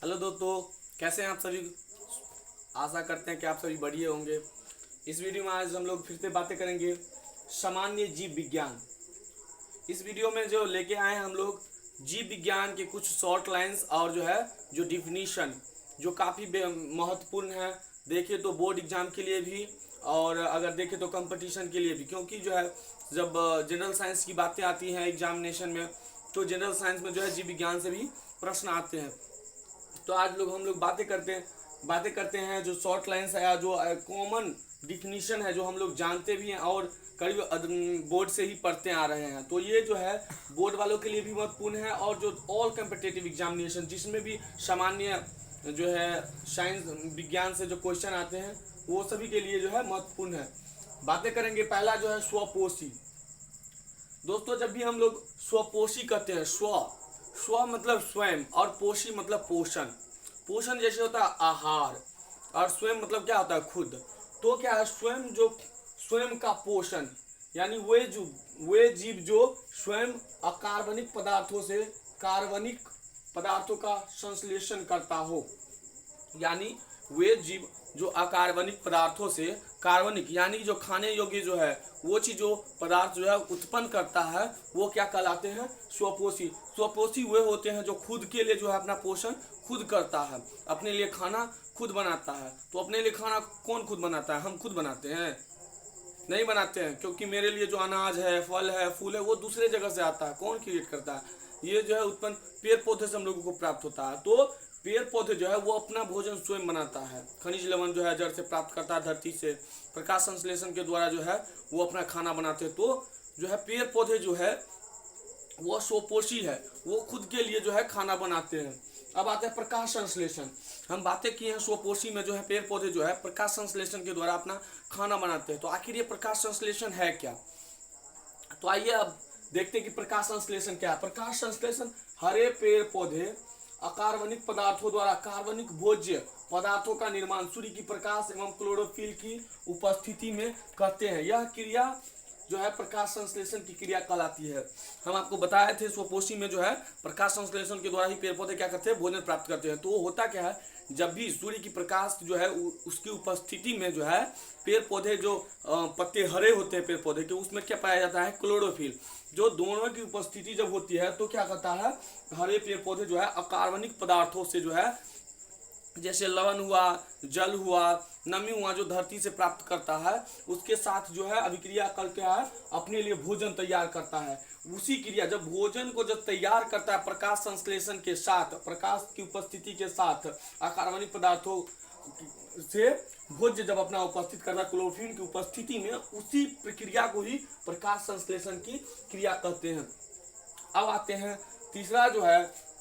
Hello दोस्तों, कैसे हैं आप सभी। आशा करते हैं कि आप सभी बढ़िया होंगे। इस वीडियो में आज हम लोग फिर से बातें करेंगे सामान्य जीव विज्ञान। इस वीडियो में जो लेके आए हैं हम लोग जीव विज्ञान के कुछ शॉर्ट लाइंस और जो डिफिनीशन जो काफ़ी महत्वपूर्ण है। देखिए तो बोर्ड एग्जाम के लिए भी और अगर देखें तो कंपटीशन के लिए भी, क्योंकि जब जनरल साइंस की बातें आती हैं एग्जामिनेशन में तो जनरल साइंस में जीव विज्ञान से भी प्रश्न आते हैं। तो आज हम लोग बातें करते हैं जो शॉर्ट लाइंस है या जो कॉमन डिफिनीशन है जो हम लोग जानते भी हैं और करीब बोर्ड से ही पढ़ते आ रहे हैं। तो ये बोर्ड वालों के लिए भी महत्वपूर्ण है और जो ऑल कम्पिटिटिव एग्जामिनेशन जिसमें भी सामान्य साइंस विज्ञान से जो क्वेश्चन आते हैं वो सभी के लिए महत्वपूर्ण है। बातें करेंगे पहला स्वपोषी। दोस्तों, जब भी हम लोग स्वपोषी कहते हैं, स्व मतलब स्वयं और पोषी मतलब पोषण। पोषण जैसे होता है आहार और स्वयं मतलब क्या होता है खुद। तो क्या है स्वयं का पोषण, यानी वे जीव जो स्वयं अकार्बनिक पदार्थों से कार्बनिक पदार्थों का संश्लेषण करता हो, यानी वे जीव जो अकार्बनिक पदार्थों से कार्बनिक यानी जो खाने योग्य वो चीज जो पदार्थ उत्पन्न करता है वो क्या कहलाते हैं, स्वपोषी। स्वपोषी वे होते हैं जो खुद के लिए अपना पोषण खुद करता है, अपने लिए खाना खुद बनाता है। तो अपने लिए खाना कौन खुद बनाता है? हम खुद बनाते हैं? नहीं बनाते हैं, क्योंकि मेरे लिए जो अनाज है, फल है, फूल है वो दूसरे जगह से आता है। कौन क्रिएट करता है? ये उत्पन्न पेड़ पौधे से हम लोगों को प्राप्त होता है। तो पेड़ पौधे वो अपना भोजन स्वयं बनाता है। खनिज लवण जड़ से प्राप्त करता है, धरती से। प्रकाश संश्लेषण के द्वारा वो अपना खाना बनाते हैं। तो पेड़ पौधे वो स्वपोषी है, वो खुद के लिए खाना बनाते हैं। अब आते हैं प्रकाश संश्लेषण। हम बातें किए हैं स्वपोषी में पेड़ पौधे प्रकाश संश्लेषण के द्वारा अपना खाना बनाते हैं। तो आखिर ये प्रकाश संश्लेषण है क्या? तो आइए अब देखते हैं कि प्रकाश संश्लेषण क्या है। प्रकाश संश्लेषण हरे पेड़ पौधे अकार्बनिक पदार्थों द्वारा कार्बनिक भोज्य पदार्थों का निर्माण सूर्य की प्रकाश एवं क्लोरोफिल की उपस्थिति में करते हैं। यह क्रिया प्रकाश संश्लेषण की क्रिया कहलाती है। हम आपको बताए थे स्वपोषी में प्रकाश संश्लेषण के द्वारा ही पेड़ पौधे क्या करते हैं, भोजन प्राप्त करते हैं। तो होता क्या है, जब भी सूर्य की प्रकाश उसकी उपस्थिति में पेड़ पौधे पत्ते हरे होते हैं पेड़ पौधे के, उसमें क्या पाया जाता है, क्लोरोफिल। जो दोनों की उपस्थिति जब होती है तो क्या करता है, हरे पेड़ पौधे अकार्बनिक पदार्थों से जैसे लवण हुआ, जल हुआ, नमी हुआ जो धरती से प्राप्त करता है, उसके साथ अभिक्रिया करके अपने लिए भोजन तैयार करता है। उसी क्रिया जब भोजन को तैयार करता है प्रकाश संश्लेषण के साथ, प्रकाश की उपस्थिति के साथ अकार्बनिक पदार्थों से भोज्य जब अपना उपस्थित करता है क्लोरोफिल की उपस्थिति में, उसी प्रक्रिया को ही प्रकाश संश्लेषण की क्रिया कहते हैं। अब आते हैं तीसरा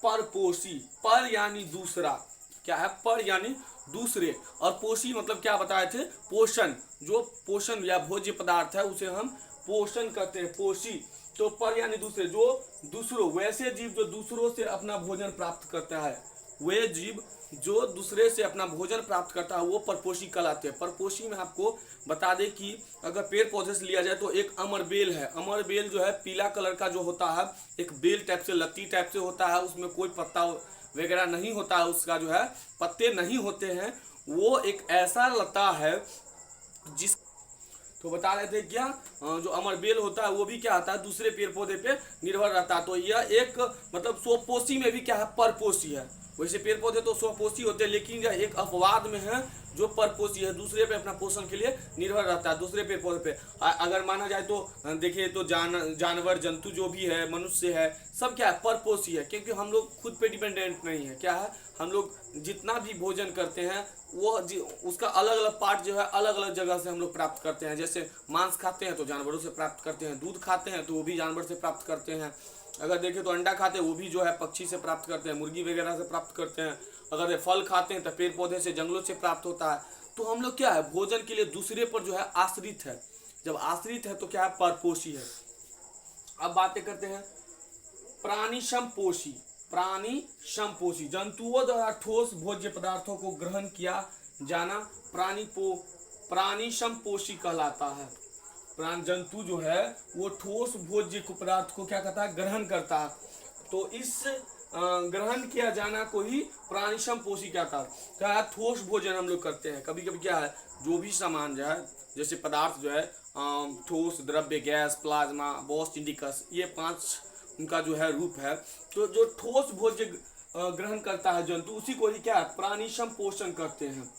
परपोषी। पर यानी दूसरा, क्या है, पर यानी दूसरे, और पोषी मतलब क्या बताए थे, पोषण। जो पोषण या भोज्य पदार्थ है उसे हम पोषण कहते हैं, पोषी। तो पर यानी दूसरे, जो दूसरों, वैसे जीव जो दूसरों से अपना भोजन प्राप्त करता है, वे जीव जो दूसरे से अपना भोजन प्राप्त करता है वो परपोषी कहलाते हैं। परपोषी में आपको बता दें कि अगर पेड़ पौधे से लिया जाए तो एक अमर बेल है। अमर बेल पीला कलर का होता है, एक बेल टाइप से, लत्ती टाइप से होता है, उसमें कोई पत्ता वगैरह नहीं होता है, उसका पत्ते नहीं होते हैं। वो एक ऐसा लता है जिस तो बता रहे थे क्या, जो अमर बेल होता है वो भी क्या आता है, दूसरे पेड़ पौधे पे निर्भर रहता है। तो यह एक मतलब स्वपोषी में भी क्या है, परपोषी है। वैसे पेड़ पौधे तो स्वपोषी होते हैं, लेकिन यह एक अपवाद में है जो परपोषी है, दूसरे पे अपना पोषण के लिए निर्भर रहता है, दूसरे पेड़ पौधे पे। अगर माना जाए तो देखिए तो जानवर जंतु जो भी है, मनुष्य है, सब क्या है, परपोषी है। क्योंकि हम लोग खुद पे डिपेंडेंट नहीं है। क्या है, हम लोग जितना भी भोजन करते हैं वो उसका अलग अलग पार्ट अलग अलग जगह से हम लोग प्राप्त करते हैं। जैसे मांस खाते हैं तो जानवरों से प्राप्त करते हैं, दूध खाते हैं तो वो भी जानवर से प्राप्त करते हैं। अगर देखें तो अंडा खाते हैं वो भी पक्षी से प्राप्त करते हैं, मुर्गी वगैरह से प्राप्त करते हैं। अगर ये फल खाते हैं तो पेड़ पौधे से, जंगलों से प्राप्त होता है। तो हम लोग क्या है, भोजन के लिए दूसरे पर आश्रित है। जब आश्रित है तो क्या है, परपोषी है। अब बातें करते हैं प्राणी समपोषी। प्राणी समपोषी, जंतुओं द्वारा ठोस भोज्य पदार्थों को ग्रहण किया जाना प्राणी समपोषी कहलाता है। प्राण जंतु वो ठोस भोज्य पदार्थ को क्या करता है, ग्रहण करता है। तो इस ग्रहण किया जाना को ही प्राणिसम पोषी कहता है। क्या है, ठोस भोजन हम लोग करते हैं। कभी कभी क्या है, जो भी सामान जो है, जैसे पदार्थ जो है, ठोस, द्रव्य, गैस, प्लाज्मा, बॉस, इंडिकस, ये 5 उनका जो है रूप है। तो जो ठोस भोज्य ग्रहण करता है जंतु, उसी को ही क्या है, प्राणिसम पोषण करते हैं।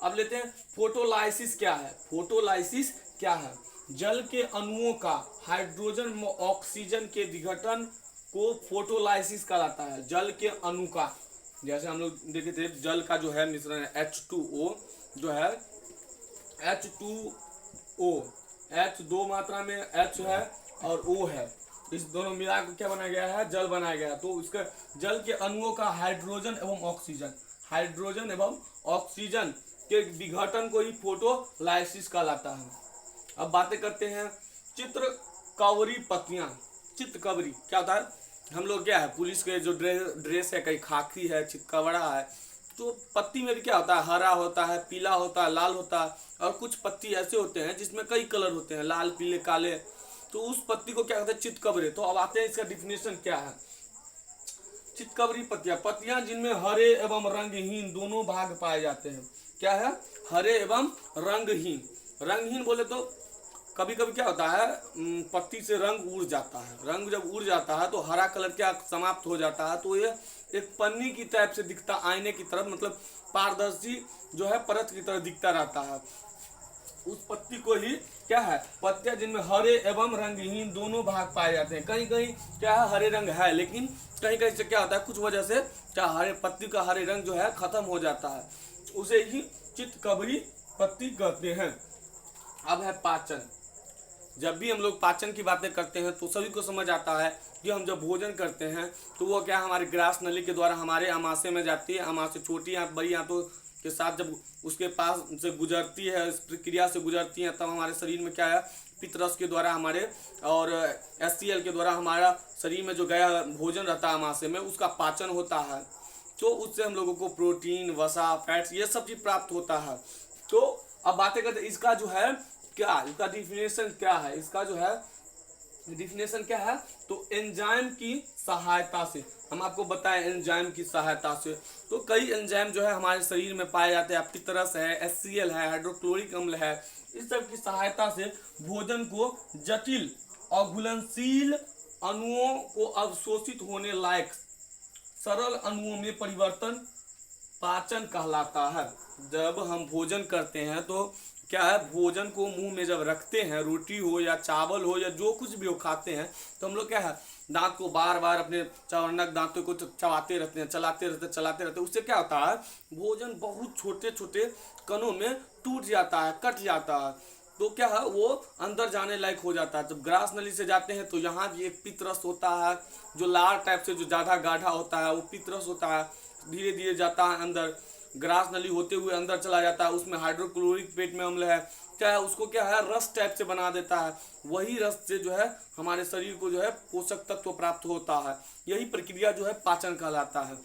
अब लेते हैं फोटोलाइसिस क्या है। फोटोलाइसिस क्या है, जल के अणुओं का हाइड्रोजन व ऑक्सीजन के विघटन को फोटोलाइसिस कहलाता है। जल के अणु का, जैसे हम लोग देखे थे, जल का जो है मिश्रण है H2O, जो है H2O, H 2 मात्रा में H है और O है, इस दोनों मिला के क्या बनाया गया है, जल बनाया गया है। तो इसका जल के अणुओं का हाइड्रोजन एवं ऑक्सीजन के विघटन को ही फोटोलाइसिस कहलाता है। अब बातें करते हैं चित्रकवरी पत्तियां। चित्रकवरी क्या होता है, हम लोग क्या है, पुलिस के जो ड्रेस है, कहीं खाकी है, चितकबरा है, तो पत्ती में भी क्या होता है, हरा होता है, पीला होता है, लाल होता है, और कुछ पत्ती ऐसे होते हैं जिसमें कई कलर होते हैं, लाल, पीले, काले। तो उस पत्ती को क्या कहते हैं, चितकबरे। तो अब आते हैं इसका डिफिनेशन क्या है। चितकबरी पत्तियां जिनमें हरे एवं रंगहीन दोनों भाग पाए जाते हैं। क्या है, हरे एवं रंगहीन। रंगहीन बोले तो कभी कभी क्या होता है, पत्ती से रंग उड़ जाता है। रंग जब उड़ जाता है तो हरा कलर क्या समाप्त हो जाता है, तो ये एक पन्नी की टाइप से दिखता, आईने की तरफ, मतलब पारदर्शी जो है परत की तरह दिखता रहता है। उस पत्ती को ही क्या है, पत्तियां जिनमें हरे एवं रंगहीन दोनों भाग पाए जाते हैं। कहीं कहीं क्या है, हरे रंग है, लेकिन कहीं कहीं से क्या होता है, कुछ वजह से क्या हरे पत्ती का हरे रंग जो है खत्म हो जाता है, उसे ही चितकबरी पत्ती कहते हैं। अब है पाचन। जब भी हम लोग पाचन की बातें करते हैं तो सभी को समझ आता है कि हम जब भोजन करते हैं तो वो क्या हमारे ग्रास नली के द्वारा हमारे आमाशय में जाती है। आमाशय छोटी आंत बड़ी आंतों के साथ जब उसके पास से गुजरती है, इस प्रक्रिया से गुजरती है, तब हमारे शरीर में क्या है, पित्तरस के द्वारा हमारे और HCl के द्वारा हमारा शरीर में जो गया भोजन रहता है आमाशय में, उसका पाचन होता है। तो उससे हम लोगों को प्रोटीन, वसा, फैट्स, ये सब चीज प्राप्त होता है। तो अब बातें करते हैं इसका जो है क्या, इसका डिफिनेशन क्या है। इसका जो है डिफिनेशन क्या है, तो एंजाइम की सहायता से, हम आपको बताएं एंजाइम की सहायता से, तो कई एंजाइम जो है हमारे शरीर में पाए जाते हैं। पित्तरस है, HCl है, हाइड्रोक्लोरिक अम्ल है, इस सब की सहायता से भोजन को जटिल और घुलनशील अणुओं को अवशोषित होने लायक सरल अणुओं में परिवर्तन पाचन कहलाता है। जब हम भोजन करते हैं तो क्या है, भोजन को मुंह में जब रखते हैं, रोटी हो या चावल हो या जो कुछ भी हो खाते हैं, तो हम लोग क्या है, दांत को बार बार अपने चौर्णक दांतों को चबाते रहते हैं, चलाते रहते हैं। उससे क्या होता है, भोजन बहुत छोटे छोटे कणों में टूट जाता है, कट जाता है। तो क्या है, वो अंदर जाने लायक हो जाता है। जब ग्रास नली से जाते हैं तो यहाँ भी एक पित्तरस होता है, जो लाल टाइप से जो ज़्यादा गाढ़ा होता है, वो पित्तरस होता है। धीरे धीरे जाता है अंदर, ग्रास नली होते हुए अंदर चला जाता है। उसमें हाइड्रोक्लोरिक पेट में अम्ल है, क्या है, उसको क्या है, रस टाइप से बना देता है। वही रस से जो है हमारे शरीर को जो है पोषक तत्व प्राप्त होता है। यही प्रक्रिया जो है पाचन कहलाता है।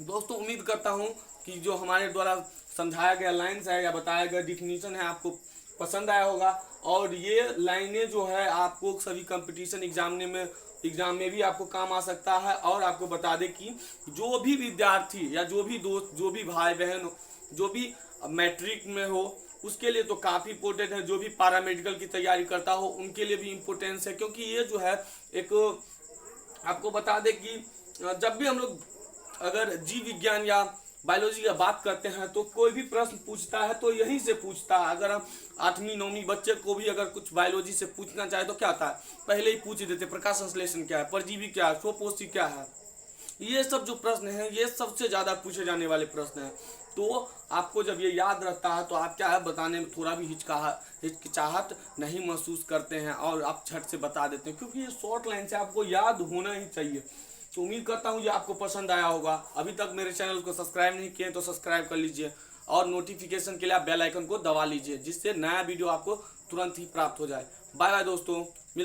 दोस्तों, उम्मीद करता हूँ कि जो हमारे द्वारा समझाया गया लाइन्स है या बताया गया डिफिनीशन है आपको पसंद आया होगा। और ये लाइनें जो है आपको सभी कंपटीशन एग्जाम में भी आपको काम आ सकता है। और आपको बता दें कि जो भी विद्यार्थी या जो भी दोस्त, जो भी भाई बहन, जो भी मैट्रिक में हो, उसके लिए तो काफ़ी इम्पोर्टेंट है। जो भी पैरामेडिकल की तैयारी करता हो उनके लिए भी इम्पोर्टेंस है, क्योंकि ये जो है एक, आपको बता दें कि जब भी हम लोग अगर जीव विज्ञान या बायोलॉजी की बात करते हैं तो कोई भी प्रश्न पूछता है तो यहीं से पूछता है। अगर हम 8वीं 9वीं बच्चे को भी अगर कुछ बायोलॉजी से पूछना चाहे तो क्या होता है, पहले ही पूछ देते, प्रकाश संश्लेषण क्या है, परजीवी क्या है, स्वपोषी क्या है। ये सब जो प्रश्न हैं ये सबसे ज़्यादा पूछे जाने वाले प्रश्न हैं। तो आपको जब ये याद रहता है तो आप क्या है, बताने में थोड़ा भी हिचकिचाहट नहीं महसूस करते हैं और आप झट से बता देते हैं, क्योंकि ये शॉर्ट लाइन से आपको याद होना ही चाहिए। तो उम्मीद करता हूँ ये आपको पसंद आया होगा। अभी तक मेरे चैनल को सब्सक्राइब नहीं किए तो सब्सक्राइब कर लीजिए और नोटिफिकेशन के लिए आप बेल आइकन को दबा लीजिए, जिससे नया वीडियो आपको तुरंत ही प्राप्त हो जाए। बाय बाय दोस्तों।